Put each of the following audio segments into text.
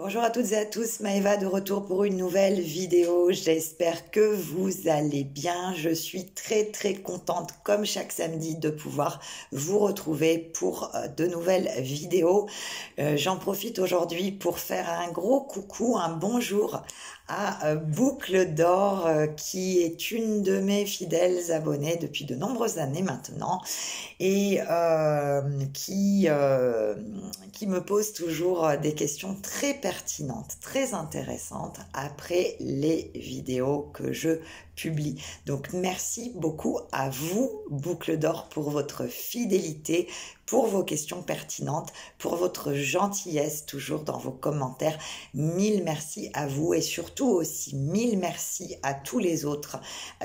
Bonjour à toutes et à tous, Maëva de retour pour une nouvelle vidéo. J'espère que vous allez bien. Je suis très contente, comme chaque samedi, de pouvoir vous retrouver pour de nouvelles vidéos. J'en profite aujourd'hui pour faire un gros coucou, un bonjour à Boucle d'Or, qui est une de mes fidèles abonnées depuis de nombreuses années maintenant et qui me pose toujours des questions très pertinentes, très intéressantes après les vidéos que je publie. Donc merci beaucoup à vous, Boucle d'Or, pour votre fidélité, pour vos questions pertinentes, pour votre gentillesse toujours dans vos commentaires. Mille merci à vous et surtout aussi mille merci à tous les autres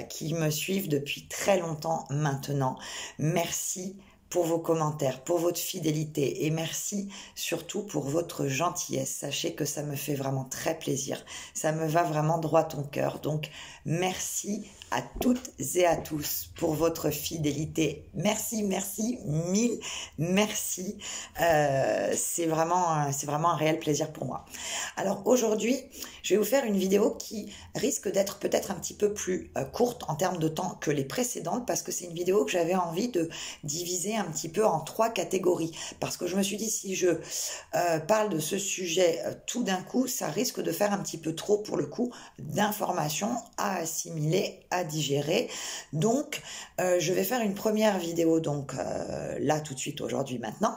qui me suivent depuis très longtemps maintenant. Merci pour vos commentaires, pour votre fidélité et merci surtout pour votre gentillesse. Sachez que ça me fait vraiment très plaisir. Ça me va vraiment droit au cœur. Donc merci à toutes et à tous pour votre fidélité. Merci, mille merci. C'est vraiment un réel plaisir pour moi. Alors aujourd'hui, je vais vous faire une vidéo qui risque d'être peut-être un petit peu plus courte en termes de temps que les précédentes parce que c'est une vidéo que j'avais envie de diviser un petit peu en 3 catégories parce que je me suis dit si je parle de ce sujet tout d'un coup, ça risque de faire un petit peu trop pour le coup d'informations à assimiler, à digérer. Donc je vais faire une première vidéo donc là tout de suite aujourd'hui maintenant.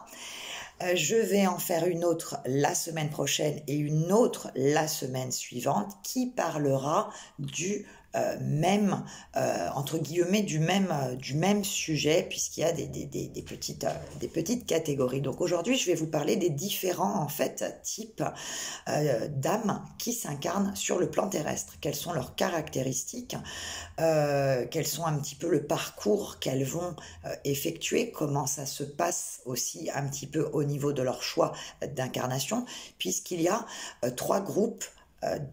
Je vais en faire une autre la semaine prochaine et une autre la semaine suivante qui parlera du même, entre guillemets, du même sujet puisqu'il y a des petites catégories. Donc aujourd'hui, je vais vous parler des différents en fait types d'âmes qui s'incarnent sur le plan terrestre. Quelles sont leurs caractéristiques, quels sont un petit peu le parcours qu'elles vont effectuer, comment ça se passe aussi un petit peu au niveau de leur choix d'incarnation, puisqu'il y a 3 groupes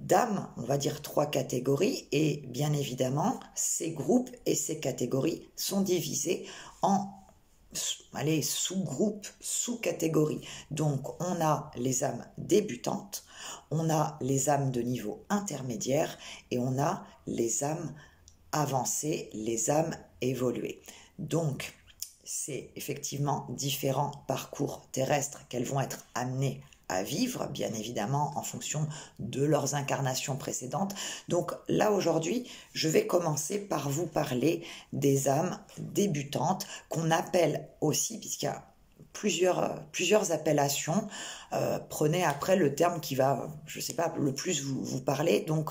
d'âmes, on va dire 3 catégories, et bien évidemment, ces groupes et ces catégories sont divisés en sous-groupes, sous-catégories. Donc, on a les âmes débutantes, on a les âmes de niveau intermédiaire et on a les âmes avancées, les âmes évoluées. Donc, c'est effectivement différents parcours terrestres qu'elles vont être amenées à vivre, bien évidemment, en fonction de leurs incarnations précédentes. Donc là, aujourd'hui, je vais commencer par vous parler des âmes débutantes, qu'on appelle aussi, puisqu'il y a plusieurs appellations, prenez après le terme qui va, je sais pas, le plus vous parler. Donc,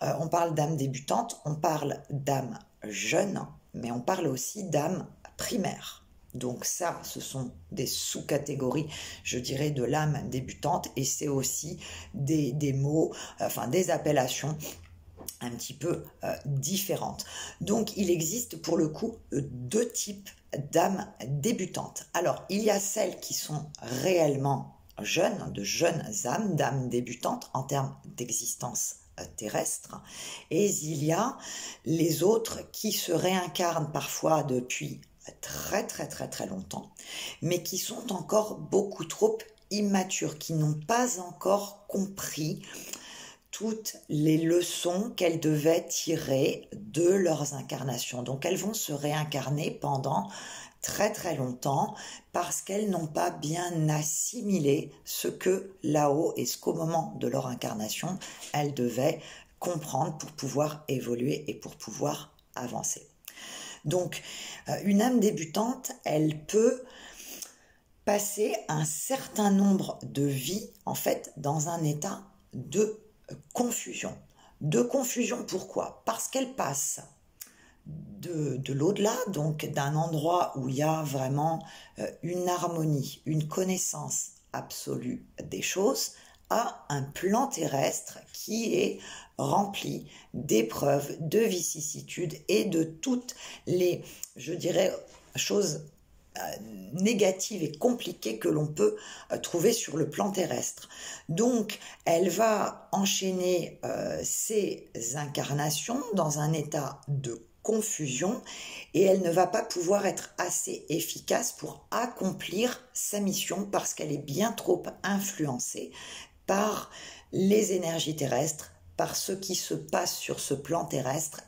on parle d'âmes débutantes, on parle d'âmes jeunes, mais on parle aussi d'âmes primaires. Donc ça, ce sont des sous-catégories, je dirais, de l'âme débutante et c'est aussi des mots, enfin des appellations un petit peu différentes. Donc il existe pour le coup 2 types d'âmes débutantes. Alors il y a celles qui sont réellement jeunes, de jeunes âmes, d'âmes débutantes en termes d'existence terrestre, et il y a les autres qui se réincarnent parfois depuis très longtemps, mais qui sont encore beaucoup trop immatures, qui n'ont pas encore compris toutes les leçons qu'elles devaient tirer de leurs incarnations. Donc elles vont se réincarner pendant très longtemps parce qu'elles n'ont pas bien assimilé ce que là-haut et ce qu'au moment de leur incarnation, elles devaient comprendre pour pouvoir évoluer et pour pouvoir avancer. Donc, une âme débutante, elle peut passer un certain nombre de vies, en fait, dans un état de confusion. De confusion, pourquoi? Parce qu'elle passe de l'au-delà, donc d'un endroit où il y a vraiment une harmonie, une connaissance absolue des choses, à un plan terrestre qui est rempli d'épreuves, de vicissitudes et de toutes les, je dirais, choses négatives et compliquées que l'on peut trouver sur le plan terrestre. Donc, elle va enchaîner ses incarnations dans un état de confusion et elle ne va pas pouvoir être assez efficace pour accomplir sa mission parce qu'elle est bien trop influencée par les énergies terrestres, par ce qui se passe sur ce plan terrestre.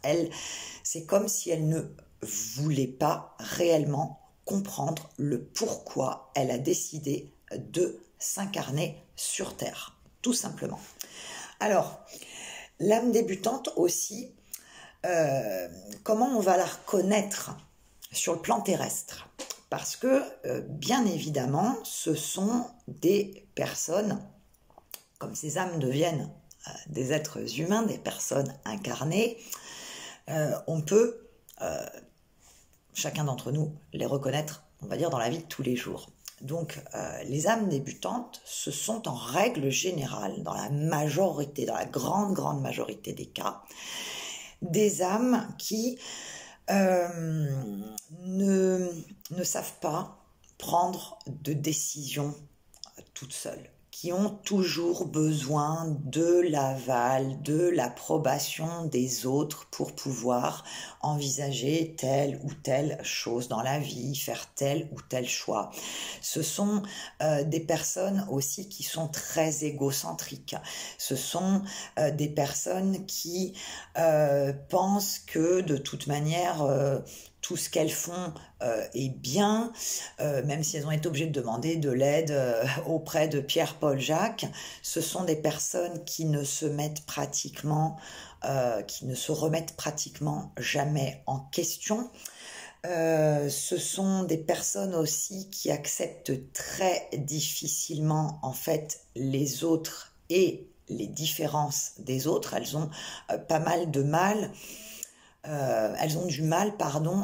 C'est comme si elle ne voulait pas réellement comprendre le pourquoi elle a décidé de s'incarner sur Terre, tout simplement. Alors, l'âme débutante aussi, comment on va la reconnaître sur le plan terrestre? Parce que, bien évidemment, ce sont des personnes, comme ces âmes deviennent des êtres humains, des personnes incarnées, on peut, chacun d'entre nous, les reconnaître, on va dire, dans la vie de tous les jours. Donc, les âmes débutantes, ce sont en règle générale, dans la majorité, dans la grande majorité des cas, des âmes qui ne savent pas prendre de décision toutes seules, qui ont toujours besoin de l'aval, de l'approbation des autres pour pouvoir envisager telle ou telle chose dans la vie, faire tel ou tel choix. Ce sont des personnes aussi qui sont très égocentriques. Ce sont des personnes qui pensent que de toute manière tout ce qu'elles font est bien, même si elles ont été obligées de demander de l'aide auprès de Pierre-Paul Jacques. Ce sont des personnes qui ne se mettent pratiquement, qui ne se remettent pratiquement jamais en question. Ce sont des personnes aussi qui acceptent très difficilement en fait les autres et les différences des autres. Elles ont pas mal de mal. Elles ont du mal,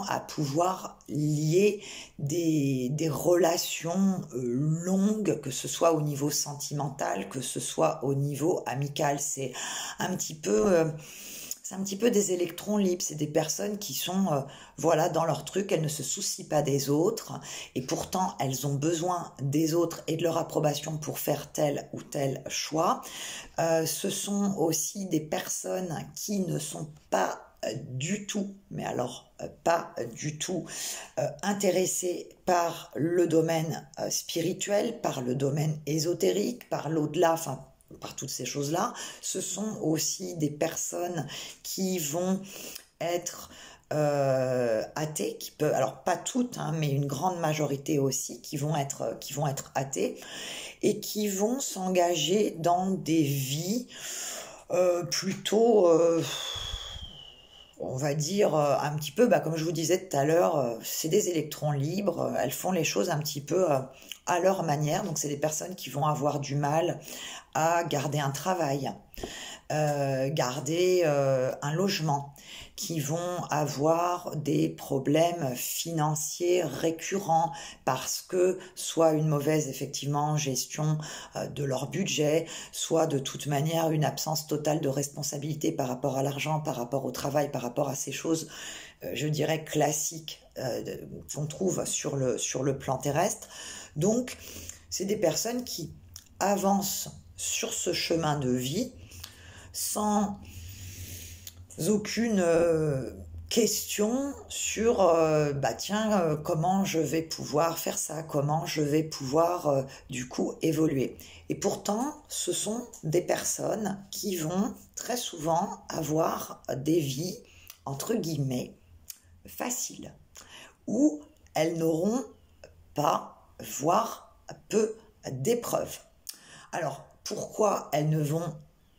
à pouvoir lier des relations longues, que ce soit au niveau sentimental, que ce soit au niveau amical. C'est un petit peu des électrons libres. C'est des personnes qui sont dans leur truc. Elles ne se soucient pas des autres et pourtant elles ont besoin des autres et de leur approbation pour faire tel ou tel choix. Ce sont aussi des personnes qui ne sont pas du tout, mais alors pas du tout intéressés par le domaine spirituel, par le domaine ésotérique, par l'au-delà, enfin par toutes ces choses-là. Ce sont aussi des personnes qui vont être athées, qui peuvent, alors pas toutes, mais une grande majorité aussi, qui vont être athées et qui vont s'engager dans des vies plutôt on va dire un petit peu, comme je vous disais tout à l'heure, c'est des électrons libres, elles font les choses un petit peu à leur manière, donc c'est des personnes qui vont avoir du mal à garder un travail, garder un logement, qui vont avoir des problèmes financiers récurrents parce que soit une mauvaise effectivement gestion de leur budget, soit de toute manière une absence totale de responsabilité par rapport à l'argent, par rapport au travail, par rapport à ces choses, je dirais classiques qu'on trouve sur le plan terrestre. Donc, c'est des personnes qui avancent sur ce chemin de vie sans aucune question sur comment je vais pouvoir faire ça, comment je vais pouvoir du coup évoluer. Et pourtant, ce sont des personnes qui vont très souvent avoir des vies, entre guillemets, faciles, où elles n'auront pas, voire peu d'épreuves. Alors, pourquoi elles ne vont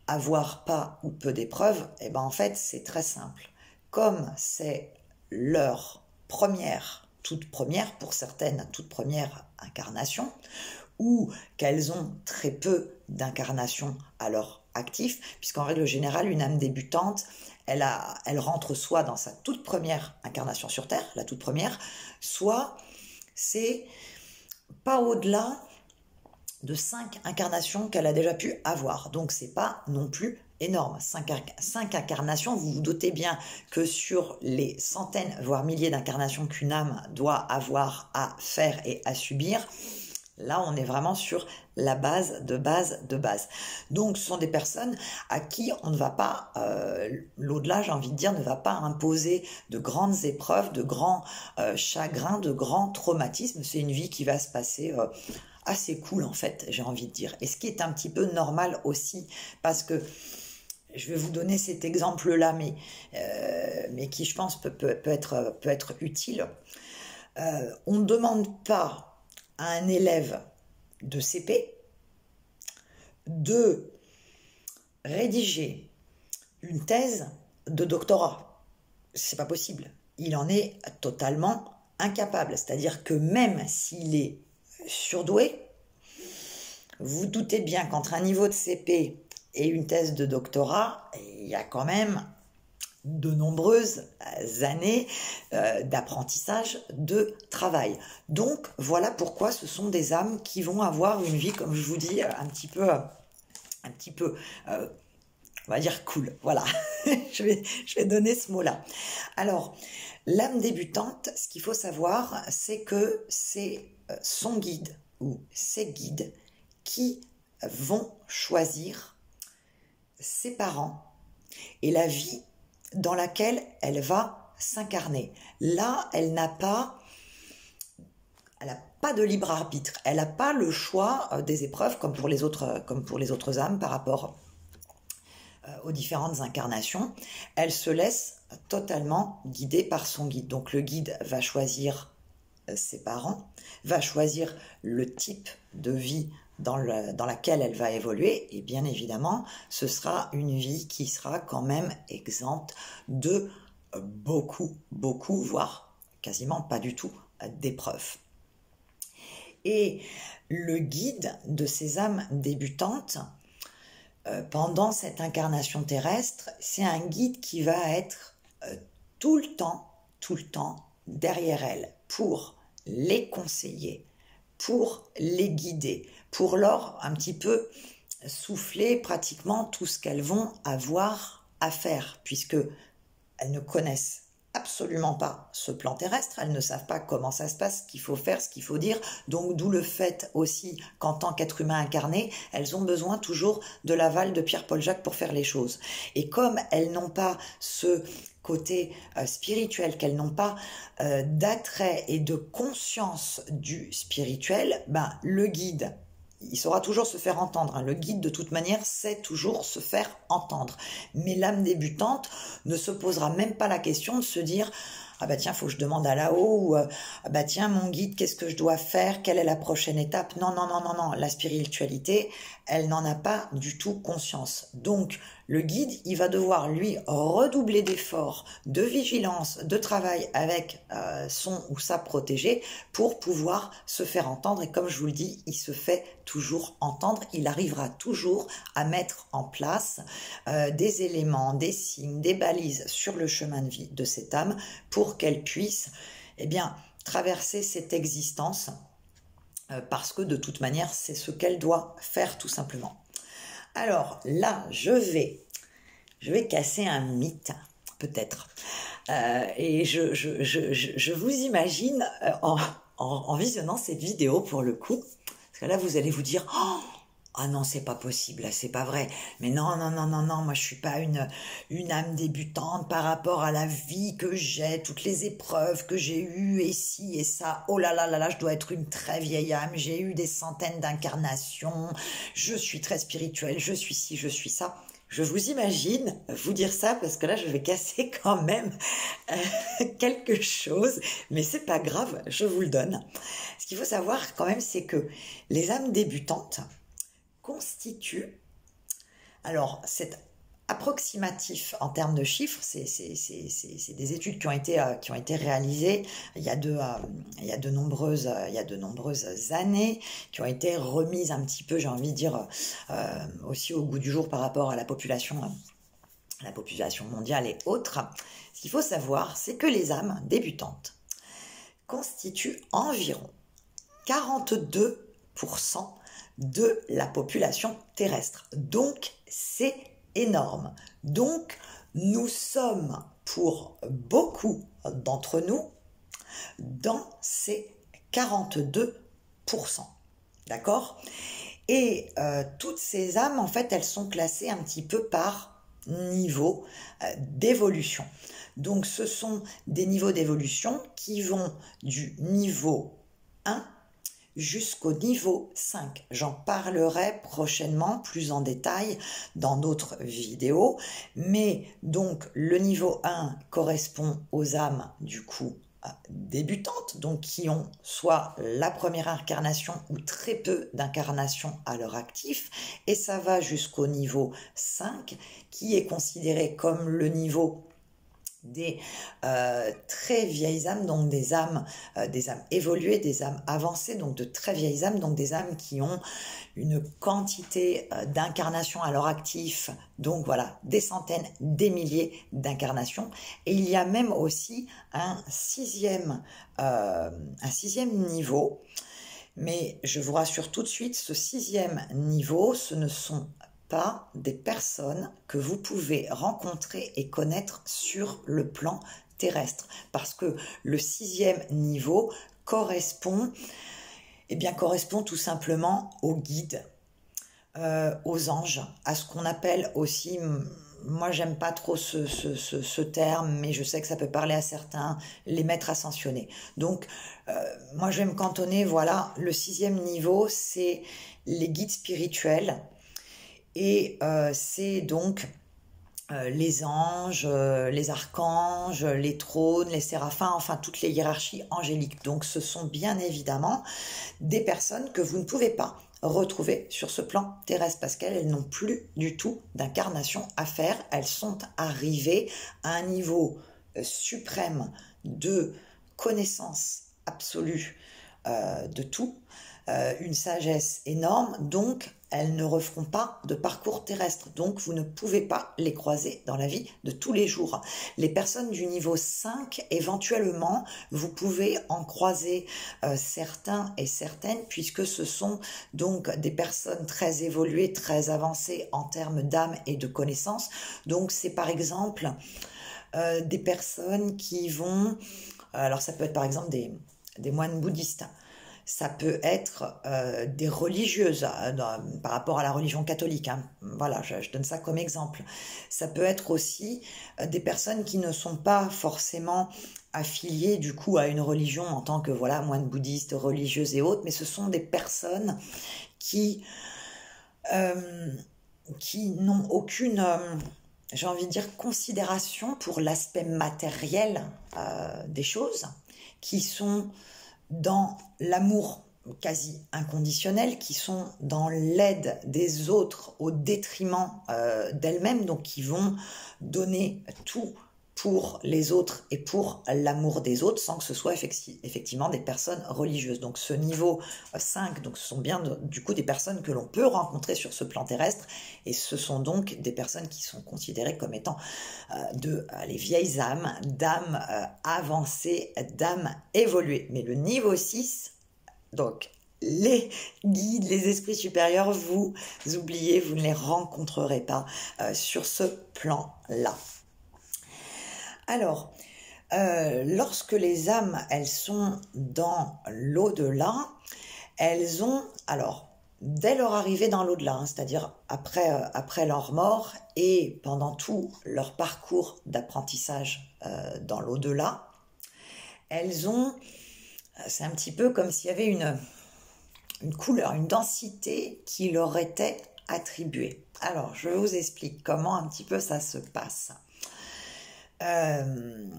avoir pas ou peu d'épreuves? En fait, c'est très simple. Comme c'est leur toute première, pour certaines, toute première incarnation, ou qu'elles ont très peu d'incarnations à leur actif, puisqu'en règle générale, une âme débutante, elle rentre soit dans sa toute première incarnation sur Terre, la toute première, soit c'est pas au-delà de 5 incarnations qu'elle a déjà pu avoir. Donc c'est pas non plus énorme. 5 incarnations, vous vous doutez bien que sur les centaines, voire milliers d'incarnations qu'une âme doit avoir à faire et à subir, là on est vraiment sur la base de base de base. Donc ce sont des personnes à qui on ne va pas, l'au-delà j'ai envie de dire, ne va pas imposer de grandes épreuves, de grands chagrins, de grands traumatismes. C'est une vie qui va se passer assez cool en fait, j'ai envie de dire. Et ce qui est un petit peu normal aussi, parce que je vais vous donner cet exemple-là, mais qui je pense peut être utile. On ne demande pas à un élève de CP de rédiger une thèse de doctorat. C'est pas possible. Il en est totalement incapable. C'est-à-dire que même s'il est surdoué, vous doutez bien qu'entre un niveau de CP et une thèse de doctorat, il y a quand même de nombreuses années d'apprentissage, de travail. Donc voilà pourquoi ce sont des âmes qui vont avoir une vie, comme je vous dis, un petit peu, on va dire cool. Voilà, je vais donner ce mot-là. Alors, l'âme débutante, ce qu'il faut savoir, c'est que c'est son guide ou ses guides qui vont choisir ses parents et la vie dans laquelle elle va s'incarner. Là, elle n'a pas de libre arbitre. Elle n'a pas le choix des épreuves comme pour les autres âmes par rapport aux différentes incarnations. Elle se laisse totalement guider par son guide. Donc le guide va choisir ses parents, va choisir le type de vie dans laquelle elle va évoluer, et bien évidemment, ce sera une vie qui sera quand même exempte de beaucoup, voire quasiment pas du tout, d'épreuves. Et le guide de ces âmes débutantes, pendant cette incarnation terrestre, c'est un guide qui va être tout le temps derrière elles pour les conseiller, pour les guider, pour leur un petit peu souffler pratiquement tout ce qu'elles vont avoir à faire, puisque elles ne connaissent absolument pas ce plan terrestre, elles ne savent pas comment ça se passe, ce qu'il faut faire, ce qu'il faut dire, donc d'où le fait aussi qu'en tant qu'être humain incarné, elles ont besoin toujours de l'aval de Pierre-Paul Jacques pour faire les choses. Et comme elles n'ont pas ce côté spirituel, qu'elles n'ont pas d'attrait et de conscience du spirituel, le guide, il saura toujours se faire entendre. Le guide, de toute manière, sait toujours se faire entendre. Mais l'âme débutante ne se posera même pas la question de se dire « Ah bah tiens, faut que je demande à là-haut » ou « Ah bah tiens, mon guide, qu'est-ce que je dois faire? Quelle est la prochaine étape ?» Non. La spiritualité, elle n'en a pas du tout conscience. Donc, le guide, il va devoir, lui, redoubler d'efforts, de vigilance, de travail avec son ou sa protégée pour pouvoir se faire entendre. Et comme je vous le dis, il se fait toujours entendre. Il arrivera toujours à mettre en place des éléments, des signes, des balises sur le chemin de vie de cette âme pour qu'elle puisse traverser cette existence parce que de toute manière, c'est ce qu'elle doit faire tout simplement. Alors là, je vais casser un mythe, peut-être. Et je vous imagine en visionnant cette vidéo pour le coup, parce que là, vous allez vous dire « Oh, ah non, c'est pas possible, là, c'est pas vrai. Mais non, moi je suis pas une âme débutante par rapport à la vie que j'ai, toutes les épreuves que j'ai eues, et ci et ça. Oh là, je dois être une très vieille âme, j'ai eu des centaines d'incarnations, je suis très spirituelle, je suis ci, je suis ça. » Je vous imagine vous dire ça parce que là, je vais casser quand même quelque chose, mais c'est pas grave, je vous le donne. Ce qu'il faut savoir quand même, c'est que les âmes débutantes constituent, alors c'est approximatif en termes de chiffres, c'est des études qui ont été réalisées il y a de nombreuses années, qui ont été remises un petit peu, j'ai envie de dire, aussi au goût du jour par rapport à la population mondiale et autres. Ce qu'il faut savoir, c'est que les âmes débutantes constituent environ 42% de la population terrestre. Donc, c'est énorme. Donc, nous sommes pour beaucoup d'entre nous dans ces 42%. D'accord ? Et toutes ces âmes, en fait, elles sont classées un petit peu par niveau d'évolution. Donc, ce sont des niveaux d'évolution qui vont du niveau 1 jusqu'au niveau 5. J'en parlerai prochainement plus en détail dans d'autres vidéos, mais donc le niveau 1 correspond aux âmes du coup débutantes, donc qui ont soit la première incarnation ou très peu d'incarnations à leur actif, et ça va jusqu'au niveau 5 qui est considéré comme le niveau des très vieilles âmes, donc des âmes évoluées, des âmes avancées, donc de très vieilles âmes, donc des âmes qui ont une quantité d'incarnations à leur actif, donc voilà, des centaines, des milliers d'incarnations. Et il y a même aussi un sixième niveau, mais je vous rassure tout de suite, ce sixième niveau, ce ne sont pas des personnes que vous pouvez rencontrer et connaître sur le plan terrestre. Parce que le sixième niveau correspond tout simplement aux guides, aux anges, à ce qu'on appelle aussi, moi j'aime pas trop ce terme, mais je sais que ça peut parler à certains, les maîtres ascensionnés. Donc moi je vais me cantonner, voilà, le sixième niveau, c'est les guides spirituels. Et c'est donc les anges, les archanges, les trônes, les séraphins, enfin toutes les hiérarchies angéliques. Donc ce sont bien évidemment des personnes que vous ne pouvez pas retrouver sur ce plan terrestre parce qu'elles n'ont plus du tout d'incarnation à faire. Elles sont arrivées à un niveau suprême de connaissance absolue de tout, une sagesse énorme, donc elles ne referont pas de parcours terrestre, donc vous ne pouvez pas les croiser dans la vie de tous les jours. Les personnes du niveau 5, éventuellement, vous pouvez en croiser certains et certaines, puisque ce sont donc des personnes très évoluées, très avancées en termes d'âme et de connaissances. Donc c'est par exemple des personnes qui vont, alors ça peut être par exemple des moines bouddhistes, ça peut être des religieuses par rapport à la religion catholique, hein. Voilà, je donne ça comme exemple. Ça peut être aussi des personnes qui ne sont pas forcément affiliées du coup à une religion en tant que voilà moines bouddhistes, religieuses et autres, mais ce sont des personnes qui n'ont aucune j'ai envie de dire considération pour l'aspect matériel des choses, qui sont dans l'amour quasi inconditionnel, qui sont dans l'aide des autres au détriment d'elles-mêmes, donc qui vont donner tout pour les autres et pour l'amour des autres sans que ce soit effectivement des personnes religieuses. Donc ce niveau 5, donc ce sont bien du coup des personnes que l'on peut rencontrer sur ce plan terrestre et ce sont donc des personnes qui sont considérées comme étant les vieilles âmes, d'âmes avancées, d'âmes évoluées. Mais le niveau 6, donc les guides, les esprits supérieurs, vous oubliez, vous ne les rencontrerez pas sur ce plan-là. Alors, lorsque les âmes, elles sont dans l'au-delà, elles ont, alors, dès leur arrivée dans l'au-delà, hein, c'est-à-dire après leur mort et pendant tout leur parcours d'apprentissage dans l'au-delà, elles ont, c'est un petit peu comme s'il y avait une couleur, une densité qui leur était attribuée. Alors, je vous explique comment un petit peu ça se passe. Elles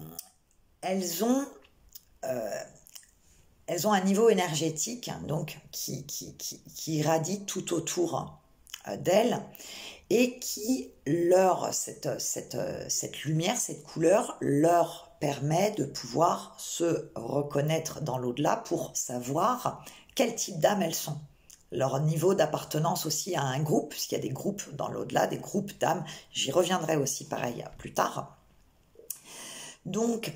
ont un niveau énergétique donc qui irradie tout autour d'elles et qui cette lumière, cette couleur leur permet de pouvoir se reconnaître dans l'au-delà pour savoir quel type d'âme elles sont. Leur niveau d'appartenance aussi à un groupe, puisqu'il y a des groupes dans l'au-delà, des groupes d'âmes, j'y reviendrai aussi pareil plus tard. Donc,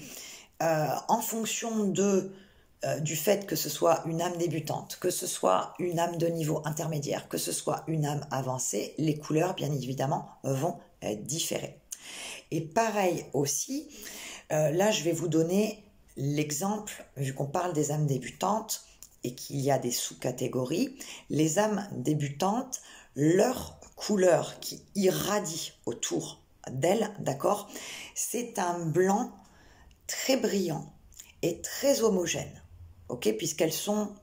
en fonction du fait que ce soit une âme débutante, que ce soit une âme de niveau intermédiaire, que ce soit une âme avancée, les couleurs, bien évidemment, vont différer. Et pareil aussi, là, je vais vous donner l'exemple, vu qu'on parle des âmes débutantes et qu'il y a des sous-catégories, les âmes débutantes, leur couleur qui irradie autour d'elles, d'accord, c'est un blanc très brillant et très homogène, ok, puisqu'elles sont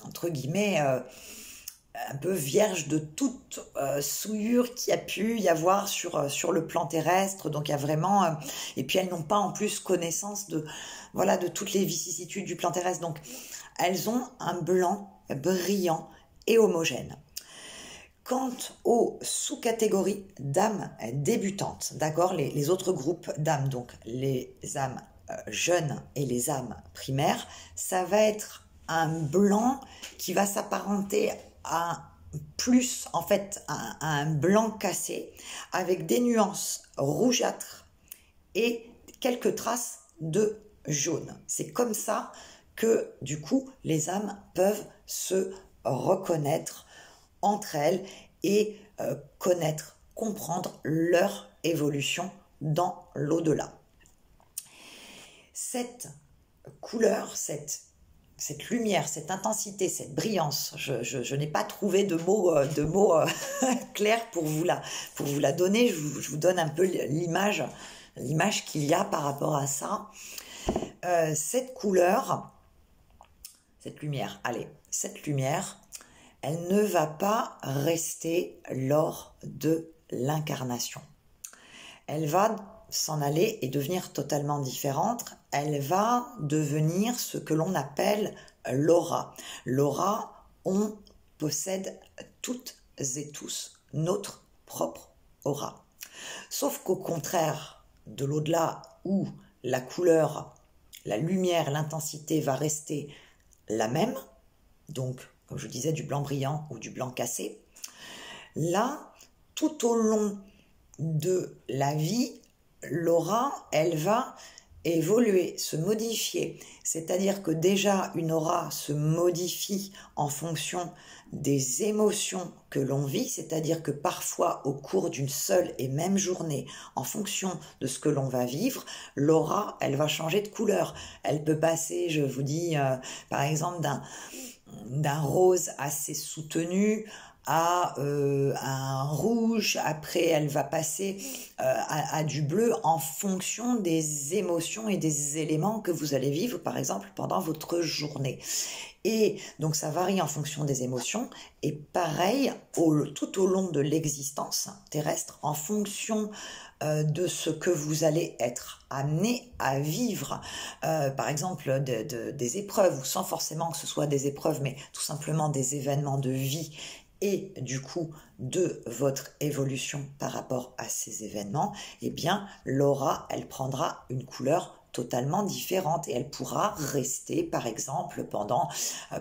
entre guillemets, un peu vierge de toute souillure qu'il y a pu y avoir sur le plan terrestre. Donc il y a vraiment... et puis elles n'ont pas en plus connaissance de, voilà, de toutes les vicissitudes du plan terrestre. Donc elles ont un blanc brillant et homogène. Quant aux sous-catégories d'âmes débutantes, d'accord, les autres groupes d'âmes, donc les âmes jeunes et les âmes primaires, ça va être un blanc qui va s'apparenter à plus, en fait, à un blanc cassé, avec des nuances rougeâtres et quelques traces de jaune. C'est comme ça que, du coup, les âmes peuvent se reconnaître entre elles et connaître, comprendre leur évolution dans l'au-delà. Cette couleur, cette lumière, cette intensité, cette brillance, je n'ai pas trouvé de mots clairs pour vous la donner. Je vous donne un peu l'image qu'il y a par rapport à ça. Cette couleur, cette lumière, elle ne va pas rester lors de l'incarnation. Elle va s'en aller et devenir totalement différente. Elle va devenir ce que l'on appelle l'aura. L'aura, on possède toutes et tous notre propre aura. Sauf qu'au contraire de l'au-delà où la couleur, la lumière, l'intensité va rester la même, donc comme je disais, du blanc brillant ou du blanc cassé. Là, tout au long de la vie, l'aura, elle va évoluer, se modifier. C'est-à-dire que déjà, une aura se modifie en fonction des émotions que l'on vit, c'est-à-dire que parfois, au cours d'une seule et même journée, en fonction de ce que l'on va vivre, l'aura, elle va changer de couleur. Elle peut passer, je vous dis, par exemple, d'un rose assez soutenu à un rouge, après elle va passer à du bleu en fonction des émotions et des éléments que vous allez vivre, par exemple, pendant votre journée. Et donc ça varie en fonction des émotions, et pareil, tout au long de l'existence terrestre, en fonction de ce que vous allez être amené à vivre, par exemple des épreuves, ou sans forcément que ce soit des épreuves, mais tout simplement des événements de vie, et du coup de votre évolution par rapport à ces événements, eh bien l'aura, elle prendra une couleur totalement différente et elle pourra rester par exemple pendant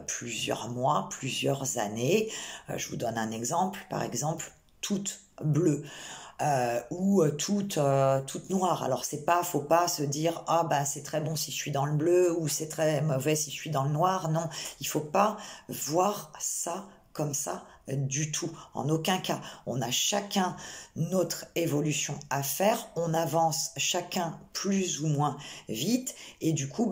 plusieurs mois, plusieurs années. Je vous donne un exemple, par exemple toute bleue. Ou toute noire. Alors faut pas se dire ah bah c'est très bon si je suis dans le bleu ou c'est très mauvais si je suis dans le noir. Non, il faut pas voir ça comme ça du tout, en aucun cas. On a chacun notre évolution à faire, on avance chacun plus ou moins vite et du coup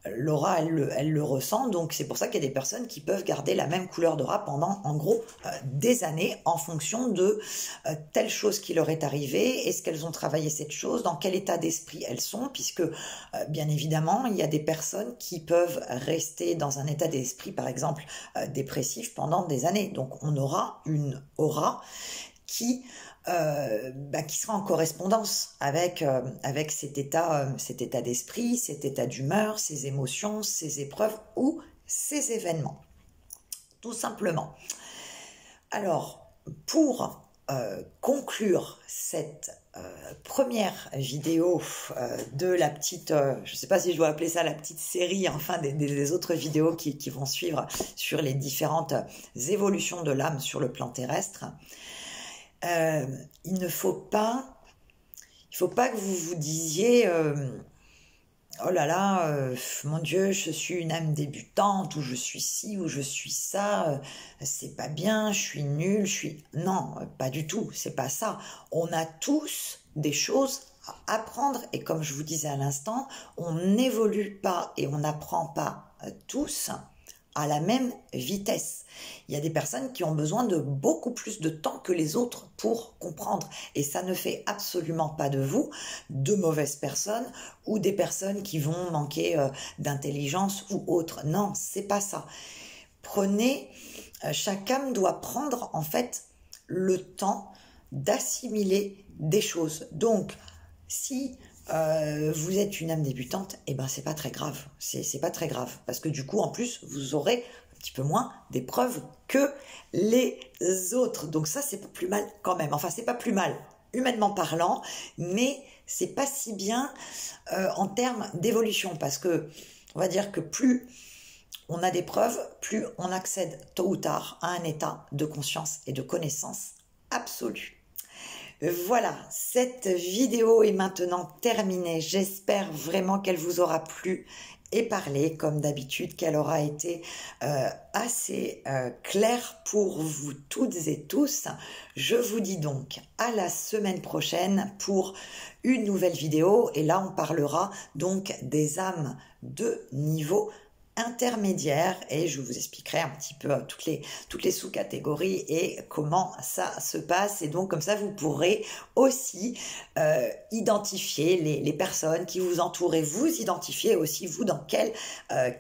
l'aura elle le ressent, donc c'est pour ça qu'il y a des personnes qui peuvent garder la même couleur d'aura pendant en gros des années en fonction de telle chose qui leur est arrivée, est-ce qu'elles ont travaillé cette chose, dans quel état d'esprit elles sont, puisque bien évidemment il y a des personnes qui peuvent rester dans un état d'esprit par exemple dépressif pendant des années, donc on aura une aura qui sera en correspondance avec cet état d'esprit, cet état d'humeur, ces émotions, ces épreuves ou ces événements, tout simplement. Alors, pour conclure cette première vidéo de la petite, je ne sais pas si je dois appeler ça la petite série, enfin des autres vidéos qui vont suivre sur les différentes évolutions de l'âme sur le plan terrestre, il ne faut pas que vous vous disiez oh là là, mon Dieu, je suis une âme débutante, ou je suis ci, ou je suis ça, c'est pas bien, je suis nulle, Non, pas du tout, c'est pas ça. On a tous des choses à apprendre, et comme je vous disais à l'instant, on n'évolue pas et on n'apprend pas tous à la même vitesse. Il y a des personnes qui ont besoin de beaucoup plus de temps que les autres pour comprendre. Et ça ne fait absolument pas de vous de mauvaises personnes ou des personnes qui vont manquer d'intelligence ou autre. Non, c'est pas ça. chaque âme doit prendre en fait le temps d'assimiler des choses. Donc, si vous êtes une âme débutante, eh ben c'est pas très grave. C'est pas très grave parce que du coup, en plus, vous aurez un petit peu moins d'épreuves que les autres. Donc ça, c'est pas plus mal quand même. Enfin, c'est pas plus mal humainement parlant, mais c'est pas si bien en termes d'évolution parce que on va dire que plus on a des preuves, plus on accède tôt ou tard à un état de conscience et de connaissance absolue. Voilà, cette vidéo est maintenant terminée. J'espère vraiment qu'elle vous aura plu et parlé, comme d'habitude, qu'elle aura été assez claire pour vous toutes et tous. Je vous dis donc à la semaine prochaine pour une nouvelle vidéo. Et là, on parlera donc des âmes de niveau intermédiaire et je vous expliquerai un petit peu toutes les sous-catégories et comment ça se passe. Et donc comme ça vous pourrez aussi identifier les personnes qui vous entourent et vous identifier aussi vous dans quelle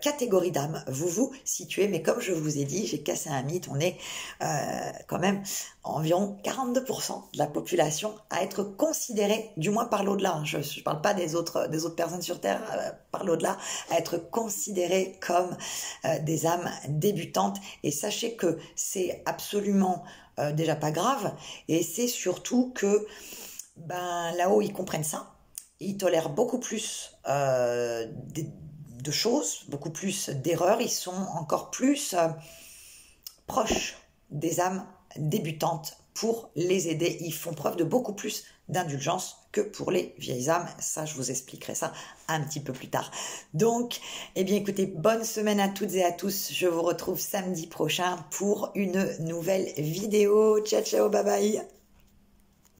catégorie d'âme vous vous situez. Mais comme je vous ai dit, j'ai cassé un mythe, on est quand même environ 42% de la population à être considérée, du moins par l'au-delà, je ne parle pas des autres personnes sur Terre, par l'au-delà, à être considérées comme des âmes débutantes. Et sachez que c'est absolument déjà pas grave, et c'est surtout que là-haut ils comprennent ça, ils tolèrent beaucoup plus de choses, beaucoup plus d'erreurs, ils sont encore plus proches des âmes débutantes pour les aider. Ils font preuve de beaucoup plus d'indulgence que pour les vieilles âmes. Ça, je vous expliquerai ça un petit peu plus tard. Donc, eh bien, écoutez, bonne semaine à toutes et à tous. Je vous retrouve samedi prochain pour une nouvelle vidéo. Ciao, ciao, bye bye.